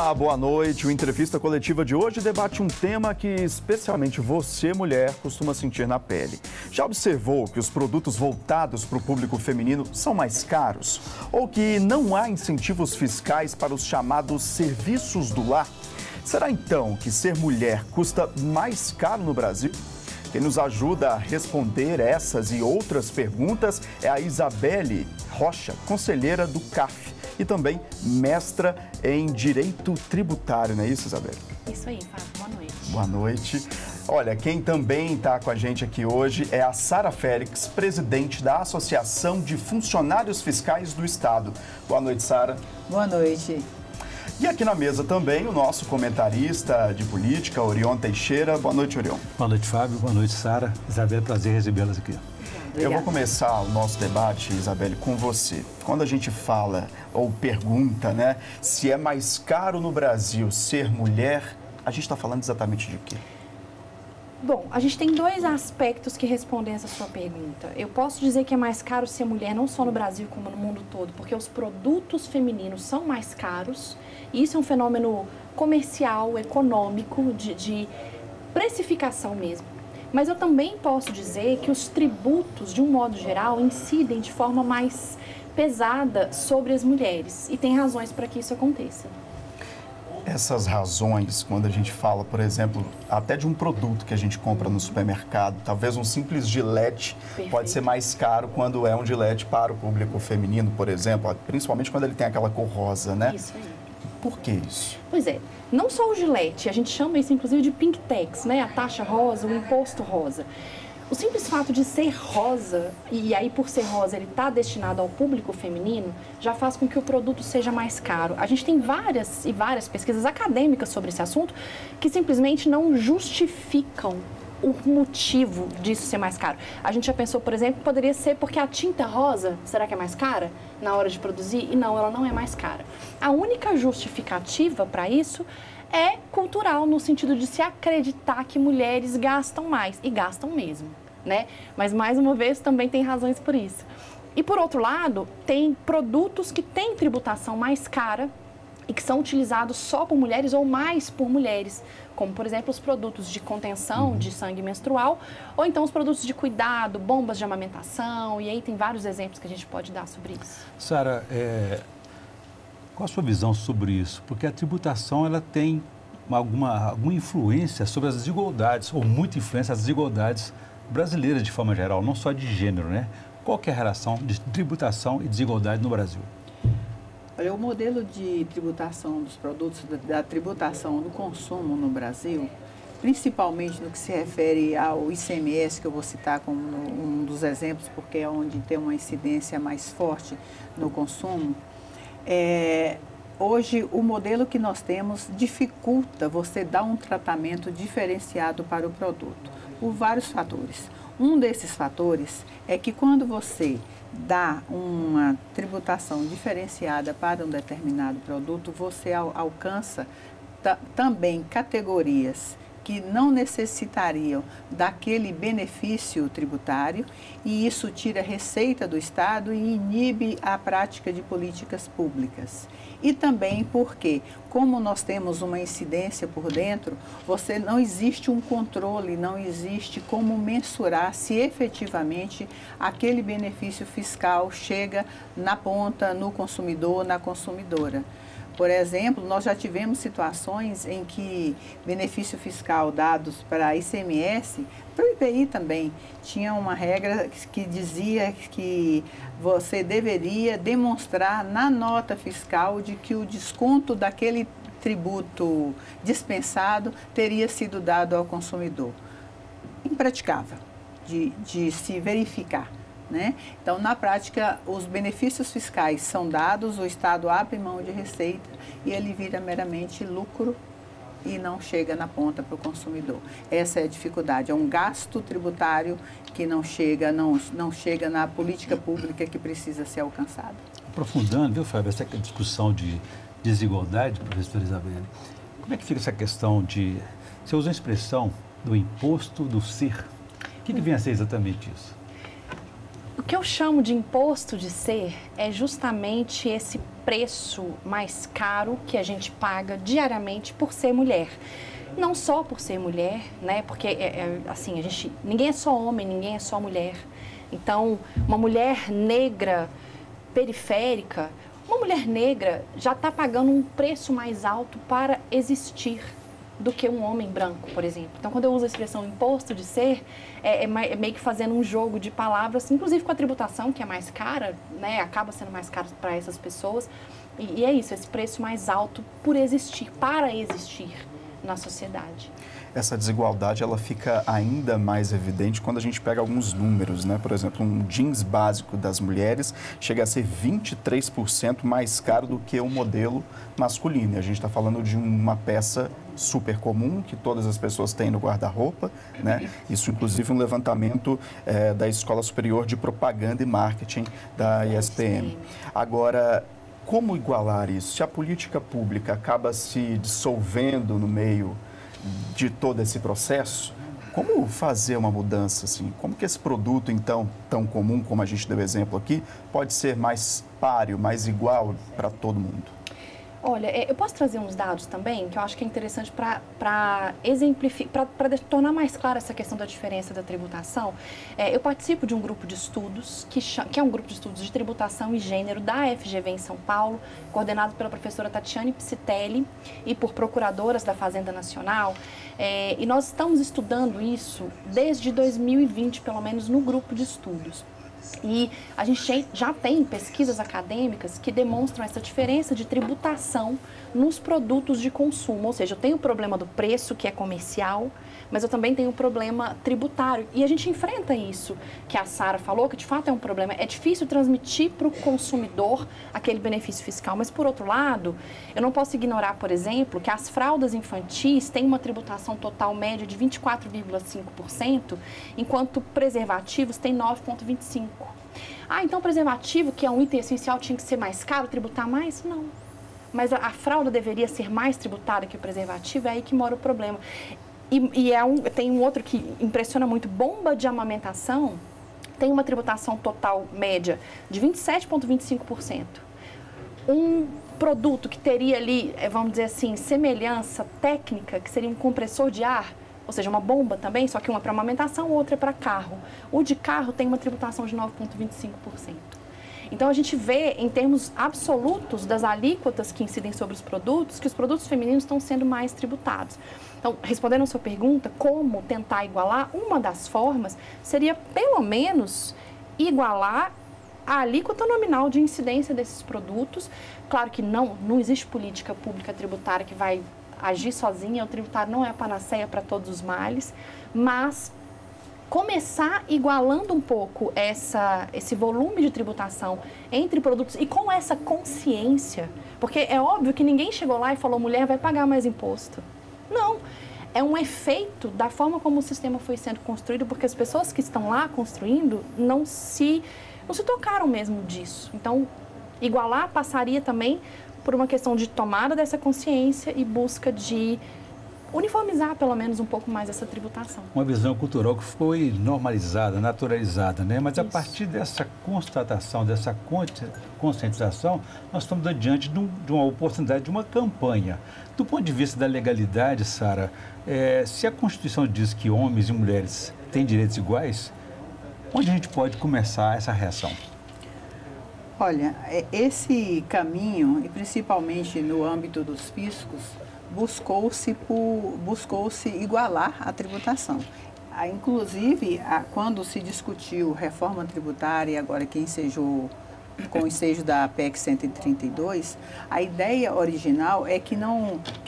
Olá, boa noite. O Entrevista Coletiva de hoje debate um tema que especialmente você, mulher, costuma sentir na pele. Já observou que os produtos voltados para o público feminino são mais caros? Ou que não há incentivos fiscais para os chamados serviços do lar? Será então que ser mulher custa mais caro no Brasil? Quem nos ajuda a responder essas e outras perguntas é a Isabelle Rocha, conselheira do CAF e também mestra em Direito Tributário, não é isso, Isabelle? Isso aí, Fábio. Boa noite. Boa noite. Olha, quem também está com a gente aqui hoje é a Sara Félix, presidente da Associação de Funcionários Fiscais do Estado. Boa noite, Sara. Boa noite. E aqui na mesa também o nosso comentarista de política, Orion Teixeira. Boa noite, Orion. Boa noite, Fábio. Boa noite, Sara. Isabelle, prazer recebê-las aqui. Eu vou começar o nosso debate, Isabelle, com você. Quando a gente fala ou pergunta, né, se é mais caro no Brasil ser mulher, a gente está falando exatamente de quê? Bom, a gente tem dois aspectos que respondem essa sua pergunta. Eu posso dizer que é mais caro ser mulher não só no Brasil como no mundo todo, porque os produtos femininos são mais caros. E isso é um fenômeno comercial, econômico, de precificação mesmo. Mas eu também posso dizer que os tributos, de um modo geral, incidem de forma mais pesada sobre as mulheres. E tem razões para que isso aconteça. Essas razões, quando a gente fala, por exemplo, até de um produto que a gente compra no supermercado, talvez um simples gilete pode ser mais caro quando é um gilete para o público feminino, por exemplo, principalmente quando ele tem aquela cor rosa, né? Isso aí. Por que isso? Pois é, não só o gilete, a gente chama isso inclusive de pink tax, né? A taxa rosa, o imposto rosa. O simples fato de ser rosa, e aí por ser rosa ele está destinado ao público feminino, já faz com que o produto seja mais caro. A gente tem várias e várias pesquisas acadêmicas sobre esse assunto que simplesmente não justificam o motivo disso ser mais caro. A gente já pensou, por exemplo, que poderia ser porque a tinta rosa, será que é mais cara na hora de produzir? E não, ela não é mais cara. A única justificativa para isso é cultural, no sentido de se acreditar que mulheres gastam mais, e gastam mesmo, né? Mas, mais uma vez, também tem razões por isso. E, por outro lado, tem produtos que têm tributação mais cara e que são utilizados só por mulheres ou mais por mulheres, como, por exemplo, os produtos de contenção de sangue menstrual, ou então os produtos de cuidado, bombas de amamentação, e aí tem vários exemplos que a gente pode dar sobre isso. Sara, qual a sua visão sobre isso? Porque a tributação ela tem alguma influência sobre as desigualdades, ou muita influência nas desigualdades brasileiras de forma geral, não só de gênero, né? Qual que é a relação de tributação e desigualdade no Brasil? Olha, o modelo de tributação dos produtos, da tributação do consumo no Brasil, principalmente no que se refere ao ICMS, que eu vou citar como um dos exemplos, porque é onde tem uma incidência mais forte no consumo, hoje o modelo que nós temos dificulta você dar um tratamento diferenciado para o produto, por vários fatores. Um desses fatores é que quando você dá uma tributação diferenciada para um determinado produto, você alcança também categorias que não necessitariam daquele benefício tributário, e isso tira receita do Estado e inibe a prática de políticas públicas. E também porque, como nós temos uma incidência por dentro, não existe um controle, não existe como mensurar se efetivamente aquele benefício fiscal chega na ponta, no consumidor, na consumidora. Por exemplo, nós já tivemos situações em que benefício fiscal dados para ICMS, para o IPI também, tinha uma regra que dizia que você deveria demonstrar na nota fiscal de que o desconto daquele tributo dispensado teria sido dado ao consumidor. Impraticável de se verificar. Né? Então, na prática, os benefícios fiscais são dados, o Estado abre mão de receita e ele vira meramente lucro e não chega na ponta para o consumidor. Essa é a dificuldade, é um gasto tributário que não chega na política pública que precisa ser alcançada. Aprofundando, viu, Fábio, essa discussão de desigualdade, professora Isabelle, como é que fica essa questão de... Você usa a expressão do imposto do ser. O que vem a ser exatamente isso? O que eu chamo de imposto de ser é justamente esse preço mais caro que a gente paga diariamente por ser mulher. Não só por ser mulher, né? Porque assim, ninguém é só homem, ninguém é só mulher. Então, uma mulher negra periférica, uma mulher negra já está pagando um preço mais alto para existir do que um homem branco, por exemplo. Então, quando eu uso a expressão imposto de ser, é meio que fazendo um jogo de palavras, inclusive com a tributação, que é mais cara, né? Acaba sendo mais caro para essas pessoas. E é isso, esse preço mais alto por existir, para existir na sociedade. Essa desigualdade ela fica ainda mais evidente quando a gente pega alguns números, né? Por exemplo, um jeans básico das mulheres chega a ser 23% mais caro do que um modelo masculino. E a gente está falando de uma peça super comum que todas as pessoas têm no guarda-roupa, né? Isso, inclusive, um levantamento da Escola Superior de Propaganda e Marketing da ISPM. Agora, como igualar isso? Se a política pública acaba se dissolvendo no meio de todo esse processo, como fazer uma mudança assim? Como que esse produto, então, tão comum como a gente deu exemplo aqui, pode ser mais páreo, mais igual para todo mundo? Olha, eu posso trazer uns dados também, que eu acho que é interessante para exemplificar, para tornar mais clara essa questão da diferença da tributação. Eu participo de um grupo de estudos, que é um grupo de estudos de tributação e gênero da FGV em São Paulo, coordenado pela professora Tatiane Psitelli e por procuradoras da Fazenda Nacional. E nós estamos estudando isso desde 2020, pelo menos, no grupo de estudos. E a gente já tem pesquisas acadêmicas que demonstram essa diferença de tributação nos produtos de consumo. Ou seja, eu tenho o problema do preço, que é comercial, mas eu também tenho o problema tributário. E a gente enfrenta isso, que a Sara falou, que de fato é um problema. É difícil transmitir para o consumidor aquele benefício fiscal. Mas, por outro lado, eu não posso ignorar, por exemplo, que as fraldas infantis têm uma tributação total média de 24,5%, enquanto preservativos têm 9,25%. Então preservativo, que é um item essencial, tinha que ser mais caro, tributar mais? Não. Mas a fralda deveria ser mais tributada que o preservativo, é aí que mora o problema. Tem um outro que impressiona muito, bomba de amamentação tem uma tributação total média de 27,25%. Um produto que teria ali, vamos dizer assim, semelhança técnica, que seria um compressor de ar, ou seja, uma bomba também, só que uma é para amamentação, outra é para carro. O de carro tem uma tributação de 9,25%. Então, a gente vê, em termos absolutos das alíquotas que incidem sobre os produtos, que os produtos femininos estão sendo mais tributados. Então, respondendo a sua pergunta, como tentar igualar, uma das formas seria, pelo menos, igualar a alíquota nominal de incidência desses produtos. Claro que não existe política pública tributária que vai agir sozinha, o tributário não é a panaceia para todos os males, mas começar igualando um pouco esse volume de tributação entre produtos e com essa consciência, porque é óbvio que ninguém chegou lá e falou, mulher vai pagar mais imposto. Não, é um efeito da forma como o sistema foi sendo construído, porque as pessoas que estão lá construindo não se tocaram mesmo disso. Então, igualar passaria também por uma questão de tomada dessa consciência e busca de uniformizar, pelo menos, um pouco mais essa tributação. Uma visão cultural que foi normalizada, naturalizada, né? Mas a partir dessa constatação, dessa conscientização, nós estamos diante de uma oportunidade, de uma campanha. Do ponto de vista da legalidade, Sara, se a Constituição diz que homens e mulheres têm direitos iguais, onde a gente pode começar essa reação? Olha, esse caminho, e principalmente no âmbito dos fiscos, buscou-se igualar a tributação. Inclusive, quando se discutiu reforma tributária, agora que ensejou com o ensejo da PEC 132, a ideia original é que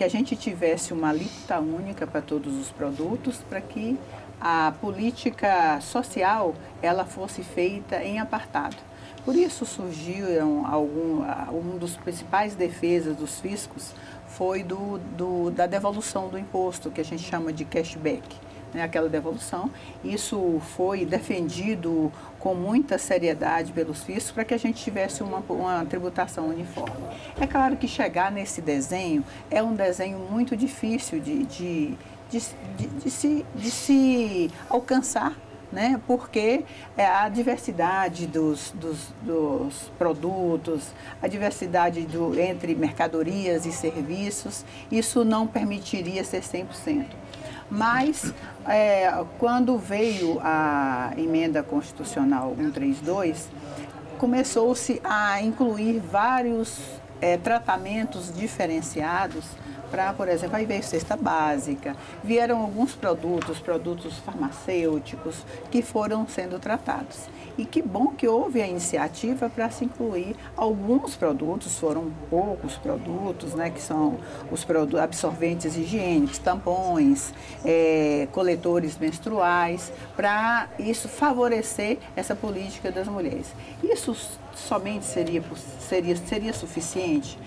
a gente tivesse uma alíquota única para todos os produtos, para que a política social ela fosse feita em apartado. Por isso surgiu um dos principais defesas dos fiscos foi da devolução do imposto, que a gente chama de cashback, né, aquela devolução. Isso foi defendido com muita seriedade pelos fiscos para que a gente tivesse uma tributação uniforme. É claro que chegar nesse desenho é um desenho muito difícil de se alcançar, né? Porque a diversidade dos produtos, a diversidade entre mercadorias e serviços, isso não permitiria ser 100%. Mas, quando veio a emenda constitucional 132, começou-se a incluir vários tratamentos diferenciados para, por exemplo, aí veio cesta básica, vieram alguns produtos farmacêuticos que foram sendo tratados. E que bom que houve a iniciativa para se incluir alguns produtos, foram poucos produtos, né, que são os absorventes higiênicos, tampões, coletores menstruais, para isso favorecer essa política das mulheres. Isso somente seria suficiente?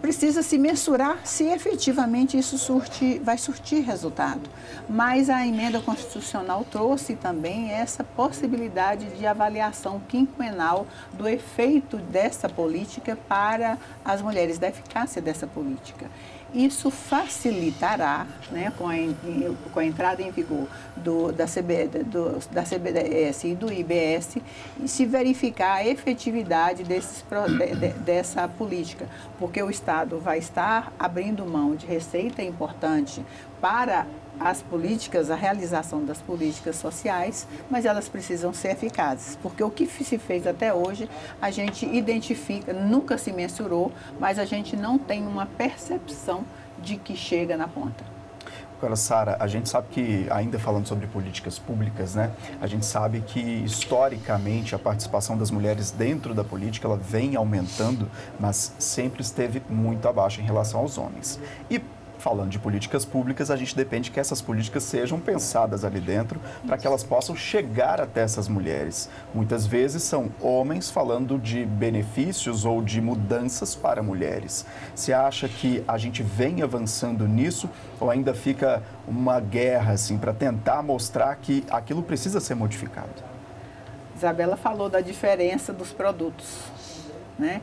Precisa se mensurar se efetivamente isso vai surtir resultado. Mas a emenda constitucional trouxe também essa possibilidade de avaliação quinquenal do efeito dessa política para as mulheres, da eficácia dessa política. Isso facilitará, né, com a entrada em vigor da CBDS e do IBS, se verificar a efetividade dessa política, porque o Estado vai estar abrindo mão de receita importante para as políticas, a realização das políticas sociais, mas elas precisam ser eficazes, porque o que se fez até hoje, a gente identifica, nunca se mensurou, mas a gente não tem uma percepção de que chega na ponta. Agora, Sara, a gente sabe que, ainda falando sobre políticas públicas, né, a gente sabe que, historicamente, a participação das mulheres dentro da política, ela vem aumentando, mas sempre esteve muito abaixo em relação aos homens. E, falando de políticas públicas, a gente depende que essas políticas sejam pensadas ali dentro para que elas possam chegar até essas mulheres. Muitas vezes são homens falando de benefícios ou de mudanças para mulheres. Você acha que a gente vem avançando nisso ou ainda fica uma guerra assim, para tentar mostrar que aquilo precisa ser modificado? Isabela falou da diferença dos produtos, né?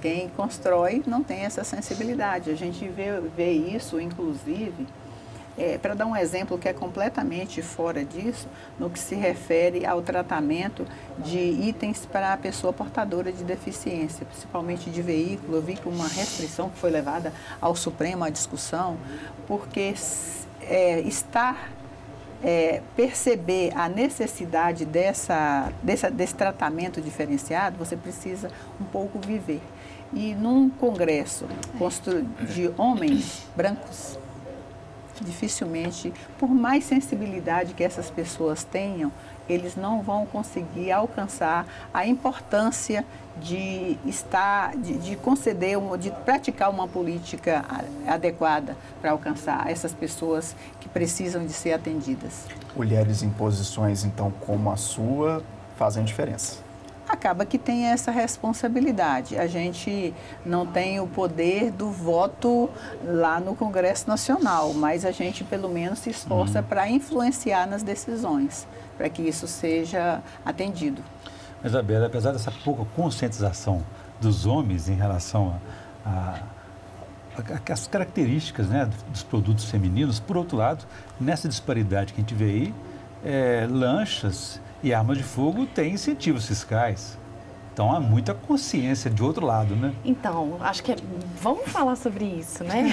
Quem constrói não tem essa sensibilidade. A gente vê isso, inclusive, para dar um exemplo que é completamente fora disso, no que se refere ao tratamento de itens para a pessoa portadora de deficiência, principalmente de veículo. Eu vi que uma restrição que foi levada ao Supremo à discussão, porque perceber a necessidade desse tratamento diferenciado, você precisa um pouco viver. E num congresso de homens brancos, dificilmente, por mais sensibilidade que essas pessoas tenham, eles não vão conseguir alcançar a importância de praticar uma política adequada para alcançar essas pessoas que precisam de ser atendidas. Mulheres em posições, então, como a sua, fazem diferença. Acaba que tem essa responsabilidade. A gente não tem o poder do voto lá no Congresso Nacional, mas a gente pelo menos se esforça para influenciar nas decisões, para que isso seja atendido. Mas, Isabela, apesar dessa pouca conscientização dos homens em relação às características, né, dos produtos femininos, por outro lado, nessa disparidade que a gente vê aí, lanchas e armas de fogo têm incentivos fiscais. Então, há muita consciência de outro lado, né? Então, acho que vamos falar sobre isso, né?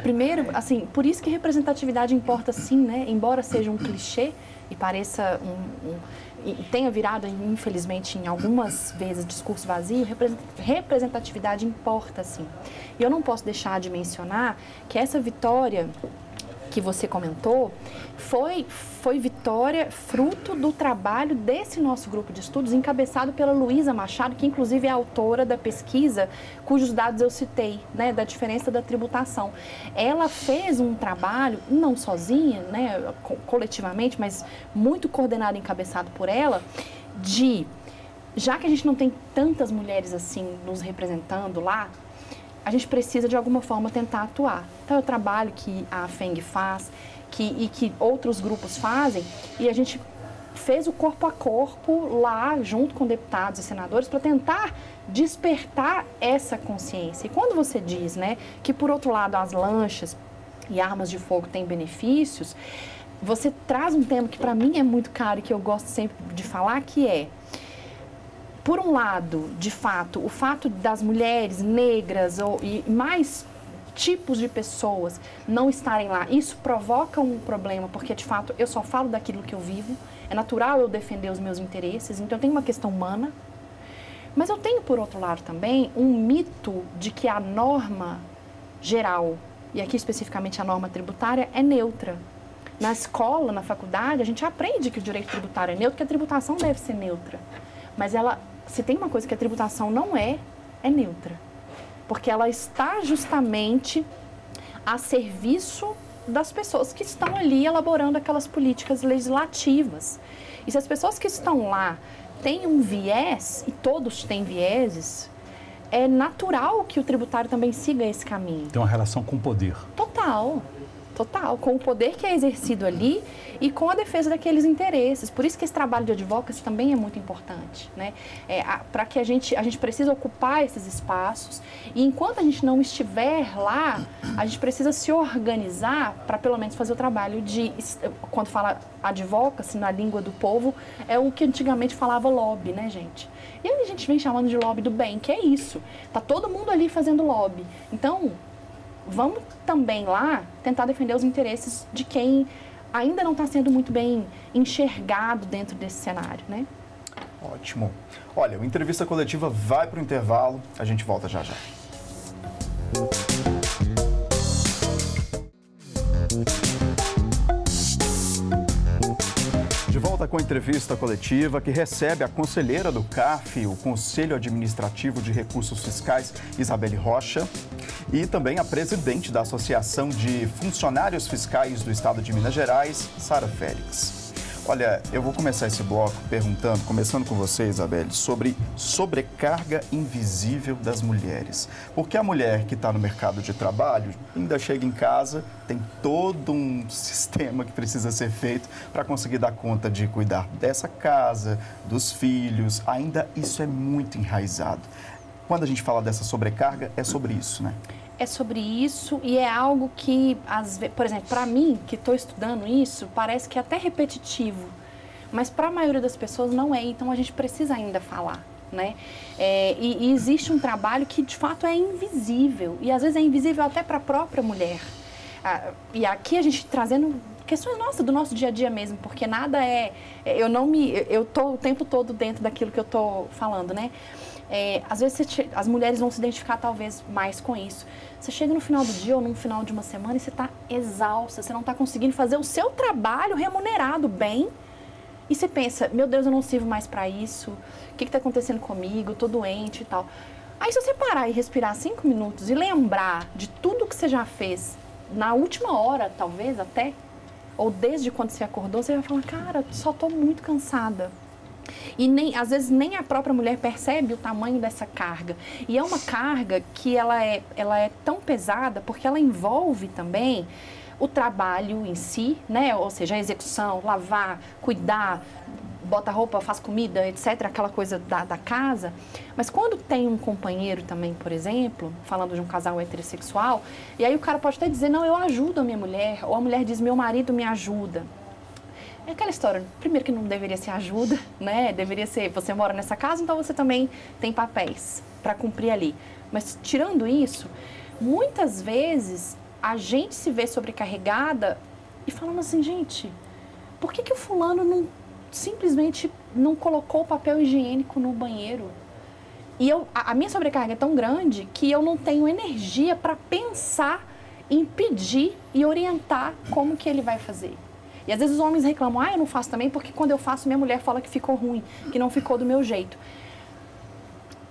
Primeiro, assim, por isso que representatividade importa sim, né? Embora seja um clichê e pareça e tenha virado, infelizmente, em algumas vezes, discurso vazio, representatividade importa sim. E eu não posso deixar de mencionar que essa vitória que você comentou, foi vitória fruto do trabalho desse nosso grupo de estudos, encabeçado pela Luísa Machado, que inclusive é autora da pesquisa cujos dados eu citei, né, da diferença da tributação. Ela fez um trabalho, não sozinha, né, coletivamente, mas muito coordenado e encabeçado por ela, já que a gente não tem tantas mulheres assim nos representando lá, a gente precisa, de alguma forma, tentar atuar. Então, é o trabalho que a FENG faz e que outros grupos fazem, e a gente fez o corpo a corpo lá, junto com deputados e senadores, para tentar despertar essa consciência. E quando você diz, né, que, por outro lado, as lanchas e armas de fogo têm benefícios, você traz um tema que para mim é muito caro e que eu gosto sempre de falar, que é, por um lado, de fato, o fato das mulheres negras e mais tipos de pessoas não estarem lá, isso provoca um problema, porque de fato eu só falo daquilo que eu vivo, é natural eu defender os meus interesses, então tem uma questão humana, mas eu tenho por outro lado também um mito de que a norma geral, e aqui especificamente a norma tributária, é neutra. Na escola, na faculdade, a gente aprende que o direito tributário é neutro, que a tributação deve ser neutra, mas se tem uma coisa que a tributação não é neutra. Porque ela está justamente a serviço das pessoas que estão ali elaborando aquelas políticas legislativas. E se as pessoas que estão lá têm um viés, e todos têm vieses, é natural que o tributário também siga esse caminho. Tem uma relação com o poder. Total. Com o poder que é exercido ali e com a defesa daqueles interesses. Por isso que esse trabalho de advocacy também é muito importante, né? Para que a gente precisa ocupar esses espaços e enquanto a gente não estiver lá, a gente precisa se organizar para pelo menos fazer o trabalho de, quando fala advocacy na língua do povo, é o que antigamente falava lobby, né, gente? E a gente vem chamando de lobby do bem, que é isso. Tá todo mundo ali fazendo lobby. Então, vamos também lá tentar defender os interesses de quem ainda não está sendo muito bem enxergado dentro desse cenário, né? Ótimo. Olha, o Entrevista Coletiva vai para o intervalo, a gente volta já já. De volta com a Entrevista Coletiva, que recebe a conselheira do CARF, o Conselho Administrativo de Recursos Fiscais, Isabelle Rocha, e também a presidente da Associação de Funcionários Fiscais do Estado de Minas Gerais, Sara Félix. Olha, eu vou começar esse bloco começando com você, Isabelle, sobre sobrecarga invisível das mulheres. Porque a mulher que está no mercado de trabalho ainda chega em casa, tem todo um sistema que precisa ser feito para conseguir dar conta de cuidar dessa casa, dos filhos, ainda isso é muito enraizado. Quando a gente fala dessa sobrecarga, é sobre isso, né? É sobre isso e é algo que, por exemplo, para mim, que estou estudando isso, parece que é até repetitivo, mas para a maioria das pessoas não é, então a gente precisa ainda falar, né? E existe um trabalho que, de fato, é invisível, e às vezes é invisível até para a própria mulher. E aqui a gente trazendo questões do nosso dia a dia mesmo, porque nada eu estou o tempo todo dentro daquilo que eu estou falando, né? Às vezes as mulheres vão se identificar talvez mais com isso. Você chega no final do dia ou no final de uma semana e você está exausta, você não está conseguindo fazer o seu trabalho remunerado bem e você pensa, meu Deus, eu não sirvo mais para isso, o que está acontecendo comigo, eu estou doente e tal. Aí se você parar e respirar 5 minutos e lembrar de tudo que você já fez na última hora, talvez até, ou desde quando você acordou, você vai falar, cara, só estou muito cansada. E às vezes nem a própria mulher percebe o tamanho dessa carga. E é uma carga que ela é tão pesada porque ela envolve também o trabalho em si, né? Ou seja, a execução, lavar, cuidar, bota roupa, faz comida, etc., aquela coisa da casa. Mas quando tem um companheiro também, por exemplo, falando de um casal heterossexual, e aí o cara pode até dizer, não, eu ajudo a minha mulher, ou a mulher diz, meu marido me ajuda. É aquela história, primeiro que não deveria ser ajuda, né? Deveria ser, você mora nessa casa, então você também tem papéis para cumprir ali. Mas tirando isso, muitas vezes a gente se vê sobrecarregada e falando assim, gente, por que o fulano simplesmente não colocou o papel higiênico no banheiro? E a minha sobrecarga é tão grande que eu não tenho energia para pensar em pedir e orientar como que ele vai fazer. E às vezes os homens reclamam, eu não faço também porque quando eu faço minha mulher fala que ficou ruim, que não ficou do meu jeito.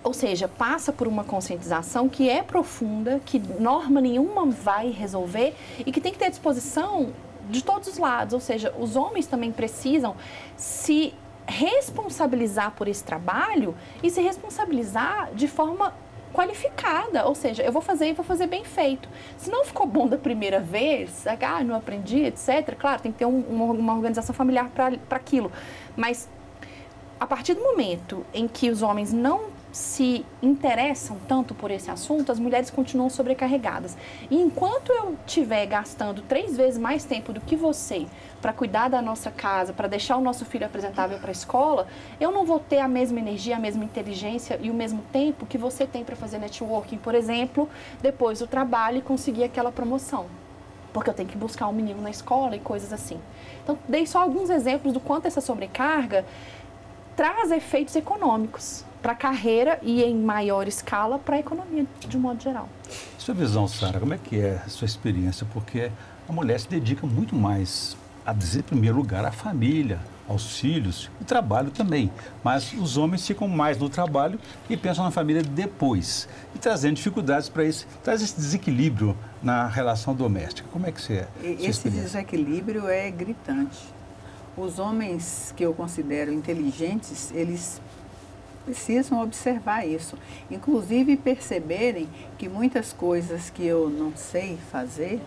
Ou seja, passa por uma conscientização que é profunda, que norma nenhuma vai resolver e que tem que ter disposição de todos os lados. Ou seja, os homens também precisam se responsabilizar por esse trabalho e se responsabilizar de forma qualificada, ou seja, eu vou fazer e vou fazer bem feito. Se não ficou bom da primeira vez, não aprendi, etc., claro, tem que ter uma organização familiar para aquilo. Mas, a partir do momento em que os homens não se interessam tanto por esse assunto, as mulheres continuam sobrecarregadas. E enquanto eu estiver gastando 3 vezes mais tempo do que você para cuidar da nossa casa, para deixar o nosso filho apresentável para a escola, eu não vou ter a mesma energia, a mesma inteligência e o mesmo tempo que você tem para fazer networking, por exemplo, depois do trabalho e conseguir aquela promoção. Porque eu tenho que buscar um menino na escola e coisas assim. Então, dei só alguns exemplos do quanto essa sobrecarga traz efeitos econômicos para a carreira e, em maior escala, para a economia, de um modo geral. Sua visão, Sara, como é que é a sua experiência? Porque a mulher se dedica muito mais, a dizer, em primeiro lugar, à família, aos filhos e trabalho também. Mas os homens ficam mais no trabalho e pensam na família depois. E trazendo dificuldades para isso, traz esse desequilíbrio na relação doméstica. Como é que você é? Esse desequilíbrio é gritante. Os homens que eu considero inteligentes, eles precisam observar isso. Inclusive perceberem que muitas coisas que eu não sei fazer,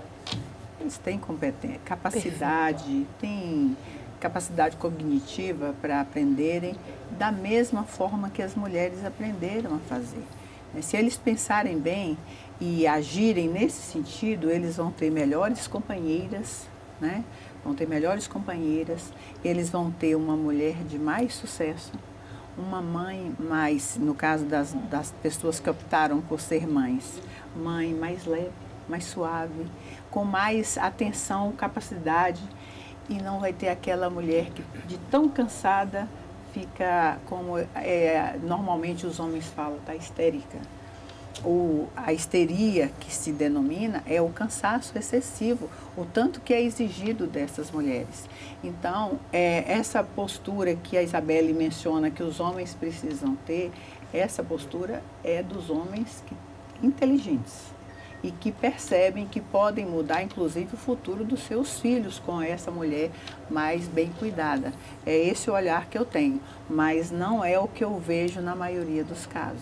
eles têm competência, capacidade, têm capacidade cognitiva para aprenderem da mesma forma que as mulheres aprenderam a fazer. Se eles pensarem bem e agirem nesse sentido, eles vão ter melhores companheiras, né? Vão ter melhores companheiras, eles vão ter uma mulher de mais sucesso, uma mãe mais, no caso das pessoas que optaram por ser mães, mãe mais leve, mais suave, com mais atenção, capacidade, e não vai ter aquela mulher que de tão cansada fica, como normalmente os homens falam, está histérica. A histeria que se denomina é o cansaço excessivo, o tanto que é exigido dessas mulheres. Então, essa postura que a Isabelle menciona que os homens precisam ter, essa postura é dos homens inteligentes e que percebem que podem mudar, inclusive, o futuro dos seus filhos com essa mulher mais bem cuidada. É esse o olhar que eu tenho, mas não é o que eu vejo na maioria dos casos.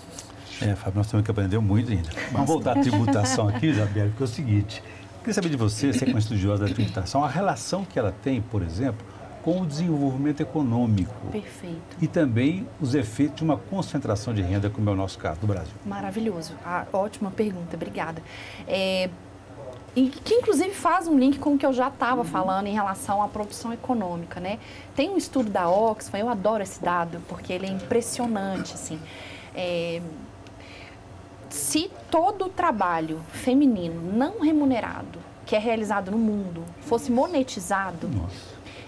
Fábio, nós temos que aprender muito ainda. Vamos voltar à tributação aqui, Isabelle, porque é o seguinte, eu queria saber de você é uma estudiosa da tributação, a relação que ela tem, por exemplo, com o desenvolvimento econômico. Perfeito. E também os efeitos de uma concentração de renda, como é o nosso caso do Brasil. Maravilhoso. Ótima pergunta, obrigada. E que, inclusive, faz um link com o que eu já estava falando em relação à produção econômica, né? Tem um estudo da Oxfam, eu adoro esse dado, porque ele é impressionante, assim. Se todo o trabalho feminino não remunerado que é realizado no mundo fosse monetizado,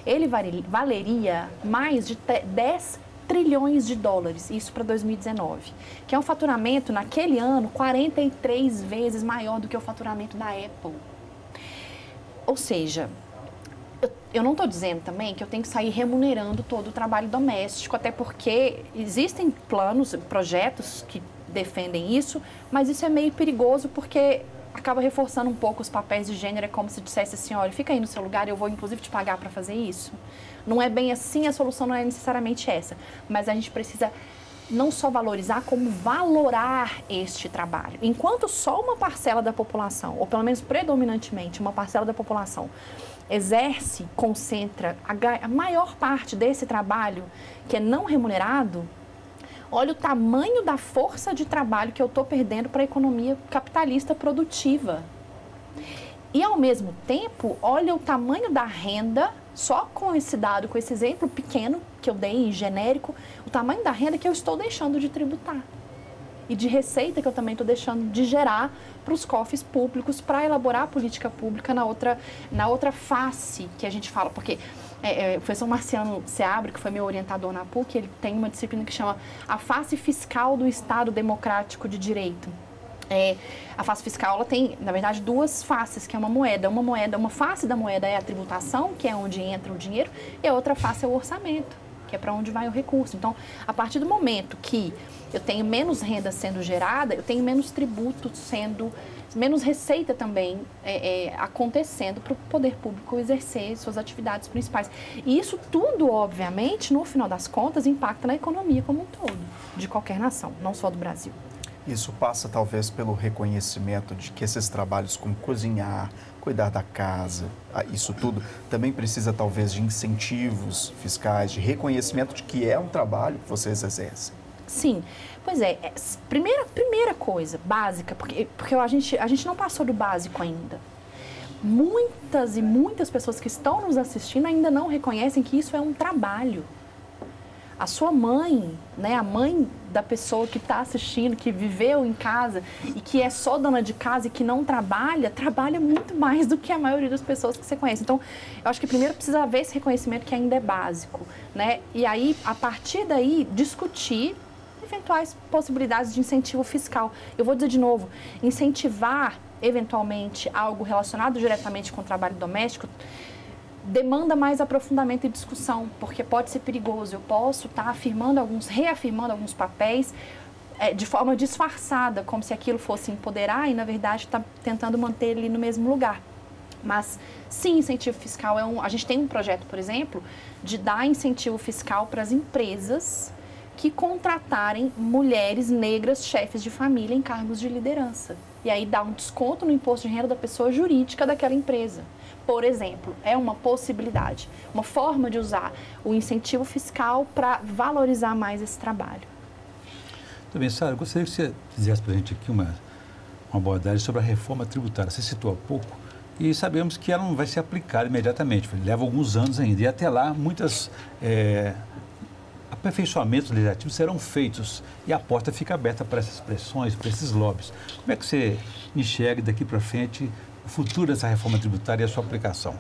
ele valeria mais de 10 trilhões de dólares, isso para 2019, que é um faturamento, naquele ano, 43 vezes maior do que o faturamento da Apple. Ou seja, eu não estou dizendo também que eu tenho que sair remunerando todo o trabalho doméstico, até porque existem planos, projetos que defendem isso, mas isso é meio perigoso porque acaba reforçando um pouco os papéis de gênero, é como se dissesse assim, olha, fica aí no seu lugar, eu vou inclusive te pagar para fazer isso. Não é bem assim, a solução não é necessariamente essa, mas a gente precisa não só valorizar, como valorar este trabalho. Enquanto só uma parcela da população, ou pelo menos predominantemente uma parcela da população, exerce, concentra a maior parte desse trabalho que é não remunerado, olha o tamanho da força de trabalho que eu estou perdendo para a economia capitalista produtiva. E, ao mesmo tempo, olha o tamanho da renda, só com esse dado, com esse exemplo pequeno que eu dei, genérico, o tamanho da renda que eu estou deixando de tributar. E de receita que eu também estou deixando de gerar para os cofres públicos, para elaborar a política pública na outra face que a gente fala. Porque o professor Marciano Seabra, que foi meu orientador na PUC, ele tem uma disciplina que chama a face fiscal do Estado Democrático de Direito. A face fiscal, ela tem, na verdade, duas faces, que é uma moeda. Uma face da moeda é a tributação, que é onde entra o dinheiro, e a outra face é o orçamento, que é para onde vai o recurso. Então, a partir do momento que eu tenho menos renda sendo gerada, eu tenho menos tributo menos receita também acontecendo para o poder público exercer suas atividades principais. E isso tudo, obviamente, no final das contas, impacta na economia como um todo, de qualquer nação, não só do Brasil. Isso passa talvez pelo reconhecimento de que esses trabalhos como cozinhar, cuidar da casa, isso tudo também precisa talvez de incentivos fiscais, de reconhecimento de que é um trabalho que vocês exercem. Sim. Pois é, primeira coisa, básica, porque a gente não passou do básico ainda. Muitas e muitas pessoas que estão nos assistindo ainda não reconhecem que isso é um trabalho. A sua mãe, né, a mãe da pessoa que está assistindo, que viveu em casa e que é só dona de casa e que não trabalha muito mais do que a maioria das pessoas que você conhece. Então, eu acho que primeiro precisa haver esse reconhecimento que ainda é básico, né? E aí, a partir daí, discutir eventuais possibilidades de incentivo fiscal. Eu vou dizer de novo, incentivar eventualmente algo relacionado diretamente com o trabalho doméstico demanda mais aprofundamento e discussão, porque pode ser perigoso. Eu posso estar reafirmando alguns papéis de forma disfarçada, como se aquilo fosse empoderar e, na verdade, está tentando manter ele no mesmo lugar. Mas, sim, incentivo fiscal a gente tem um projeto, por exemplo, de dar incentivo fiscal para as empresas que contratarem mulheres negras, chefes de família em cargos de liderança. E aí dá um desconto no imposto de renda da pessoa jurídica daquela empresa. Por exemplo, é uma possibilidade, uma forma de usar o incentivo fiscal para valorizar mais esse trabalho. Muito bem, Sara, eu gostaria que você fizesse para a gente aqui uma abordagem sobre a reforma tributária. Você citou há pouco e sabemos que ela não vai ser aplicada imediatamente, leva alguns anos ainda. E até lá, muitos aperfeiçoamentos legislativos serão feitos e a porta fica aberta para essas pressões, para esses lobbies. Como é que você enxerga daqui para frente o futuro dessa reforma tributária e a sua aplicação?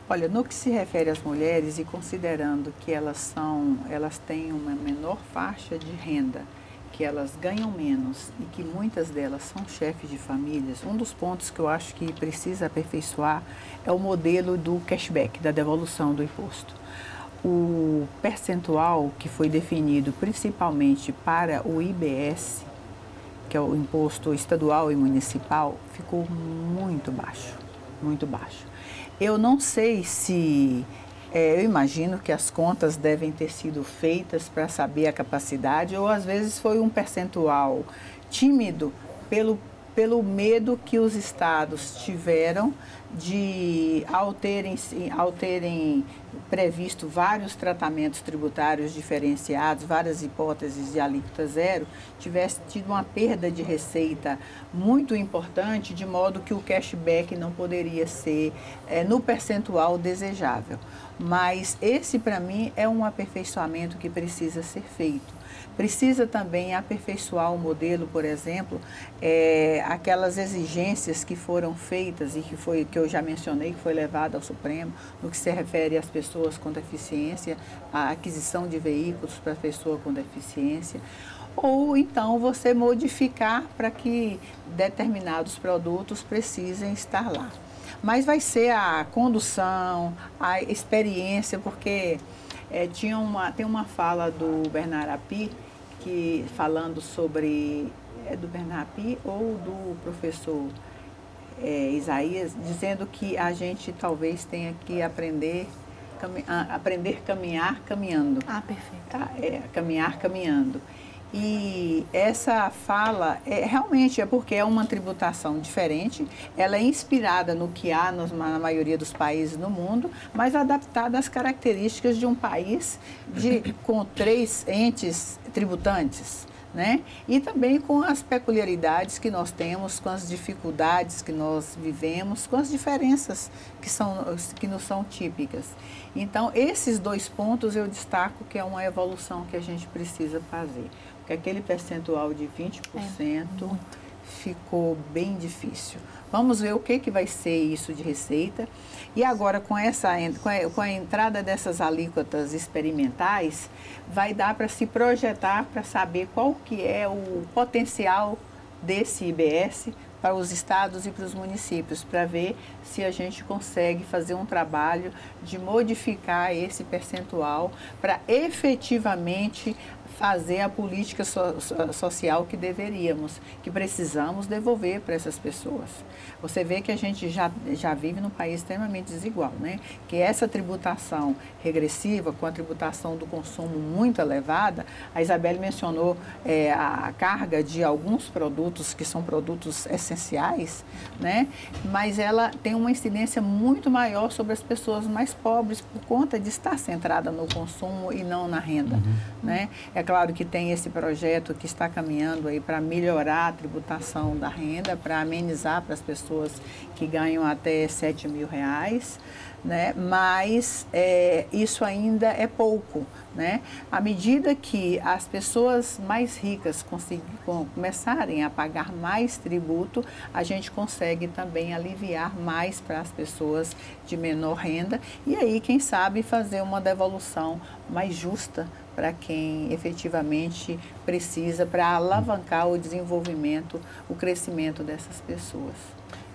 Olha, no que se refere às mulheres e considerando que elas têm uma menor faixa de renda, que elas ganham menos e que muitas delas são chefes de famílias, um dos pontos que eu acho que precisa aperfeiçoar é o modelo do cashback, da devolução do imposto. O percentual que foi definido principalmente para o IBS, que é o imposto estadual e municipal, ficou muito baixo, muito baixo. Eu não sei se, eu imagino que as contas devem ter sido feitas para saber a capacidade, ou às vezes foi um percentual tímido pelo medo que os estados tiveram de, ao terem previsto vários tratamentos tributários diferenciados, várias hipóteses de alíquota zero, tivesse tido uma perda de receita muito importante, de modo que o cashback não poderia ser no percentual desejável. Mas esse, para mim, é um aperfeiçoamento que precisa ser feito. Precisa também aperfeiçoar o modelo, por exemplo, aquelas exigências que foram feitas e que eu já mencionei, que foi levada ao Supremo, no que se refere às pessoas com deficiência, a aquisição de veículos para a pessoa com deficiência, ou então você modificar para que determinados produtos precisem estar lá. Mas vai ser a condução, a experiência, porque tem uma fala do Bernard Api, que falando sobre, do Bernard Api ou do professor Isaías, dizendo que a gente talvez tenha que aprender a caminhar caminhando. Ah, perfeito. Tá? Caminhar caminhando. E essa fala realmente é porque é uma tributação diferente, ela é inspirada no que há na maioria dos países no mundo, mas adaptada às características de um país com 3 entes tributantes, né? E também com as peculiaridades que nós temos, com as dificuldades que nós vivemos, com as diferenças que nos são típicas. Então, esses 2 pontos eu destaco que é uma evolução que a gente precisa fazer. Porque aquele percentual de 20% ficou bem difícil. Vamos ver o que vai ser isso de receita. E agora, com a entrada dessas alíquotas experimentais, vai dar para se projetar, para saber qual que é o potencial desse IBS para os estados e para os municípios, para ver se a gente consegue fazer um trabalho de modificar esse percentual para efetivamente fazer a política social que deveríamos, que precisamos devolver para essas pessoas. Você vê que a gente já vive num país extremamente desigual, né? Que essa tributação regressiva, com a tributação do consumo muito elevada, a Isabelle mencionou a carga de alguns produtos que são produtos essenciais, né? Mas ela tem uma incidência muito maior sobre as pessoas mais pobres por conta de estar centrada no consumo e não na renda, né? É claro que tem esse projeto que está caminhando aí para melhorar a tributação da renda, para amenizar para as pessoas que ganham até R$7.000, né? Mas isso ainda é pouco, né? À medida que as pessoas mais ricas começarem a pagar mais tributo, a gente consegue também aliviar mais para as pessoas de menor renda e aí, quem sabe, fazer uma devolução mais justa para quem efetivamente precisa, para alavancar o desenvolvimento, o crescimento dessas pessoas.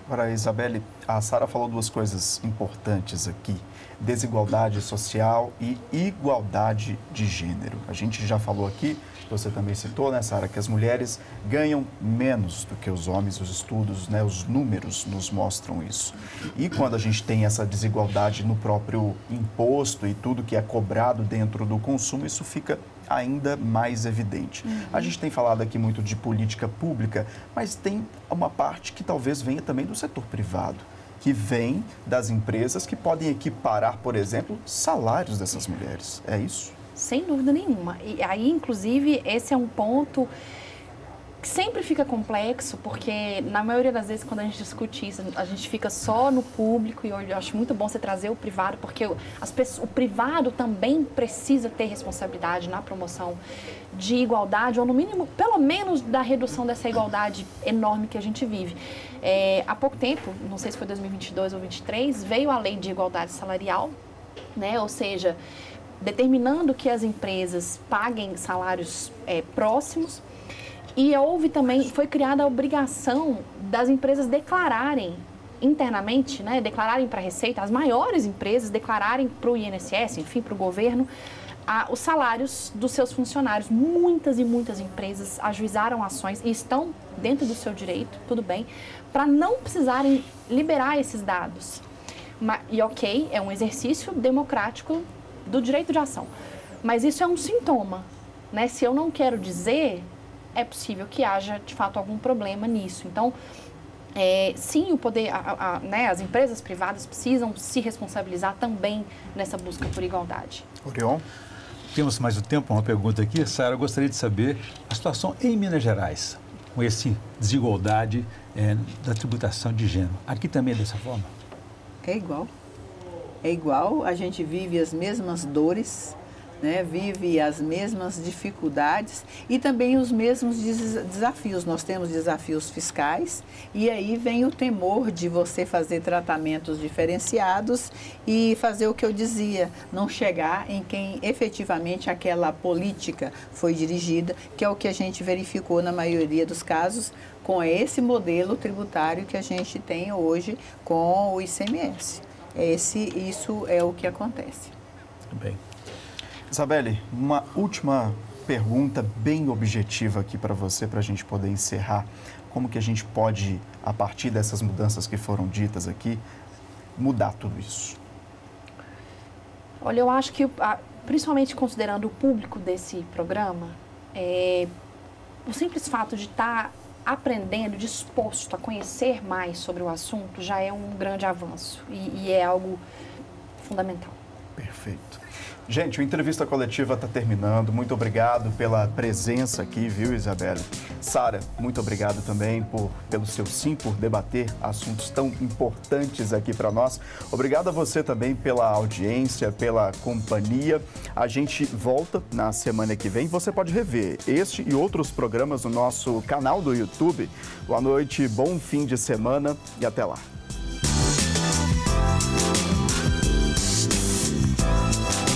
Agora, Isabelle, a Sara falou duas coisas importantes aqui: desigualdade social e igualdade de gênero. A gente já falou aqui, você também citou, né, Sara, que as mulheres ganham menos do que os homens, os estudos, né, os números nos mostram isso. E quando a gente tem essa desigualdade no próprio imposto e tudo que é cobrado dentro do consumo, isso fica ainda mais evidente. A gente tem falado aqui muito de política pública, mas tem uma parte que talvez venha também do setor privado, que vem das empresas que podem equiparar, por exemplo, salários dessas mulheres. É isso? Sem dúvida nenhuma. E aí, inclusive, esse é um ponto que sempre fica complexo, porque na maioria das vezes quando a gente discute isso, a gente fica só no público, e eu acho muito bom você trazer o privado, porque o privado também precisa ter responsabilidade na promoção de igualdade, ou no mínimo, pelo menos, da redução dessa igualdade enorme que a gente vive. Há pouco tempo, não sei se foi 2022 ou 2023, veio a Lei de Igualdade Salarial, né? Ou seja, determinando que as empresas paguem salários próximos. E houve também, foi criada a obrigação das empresas declararem internamente, né, declararem para a Receita, as maiores empresas declararem para o INSS, enfim, para o governo, os salários dos seus funcionários. Muitas e muitas empresas ajuizaram ações e estão dentro do seu direito, tudo bem, para não precisarem liberar esses dados. E ok, é um exercício democrático do direito de ação, mas isso é um sintoma, né? Se eu não quero dizer, é possível que haja, de fato, algum problema nisso. Então, sim, o poder, né, as empresas privadas precisam se responsabilizar também nessa busca por igualdade. Orion? Temos mais um tempo, uma pergunta aqui. Sara, eu gostaria de saber a situação em Minas Gerais, com essa desigualdade da tributação de gênero. Aqui também é dessa forma? É igual. É igual, a gente vive as mesmas dores, né, vive as mesmas dificuldades e também os mesmos desafios. Nós temos desafios fiscais e aí vem o temor de você fazer tratamentos diferenciados e fazer o que eu dizia, não chegar em quem efetivamente aquela política foi dirigida, que é o que a gente verificou na maioria dos casos com esse modelo tributário que a gente tem hoje com o ICMS. Isso é o que acontece. Muito bem. Isabelle, uma última pergunta bem objetiva aqui para você, para a gente poder encerrar. Como que a gente pode, a partir dessas mudanças que foram ditas aqui, mudar tudo isso? Olha, eu acho que, principalmente considerando o público desse programa, o simples fato de estar aprendendo, disposto a conhecer mais sobre o assunto, já é um grande avanço e é algo fundamental. Perfeito. Gente, o Entrevista Coletiva está terminando. Muito obrigado pela presença aqui, viu, Isabelle? Sara, muito obrigado também pelo seu sim, por debater assuntos tão importantes aqui para nós. Obrigado a você também pela audiência, pela companhia. A gente volta na semana que vem. Você pode rever este e outros programas no nosso canal do YouTube. Boa noite, bom fim de semana e até lá.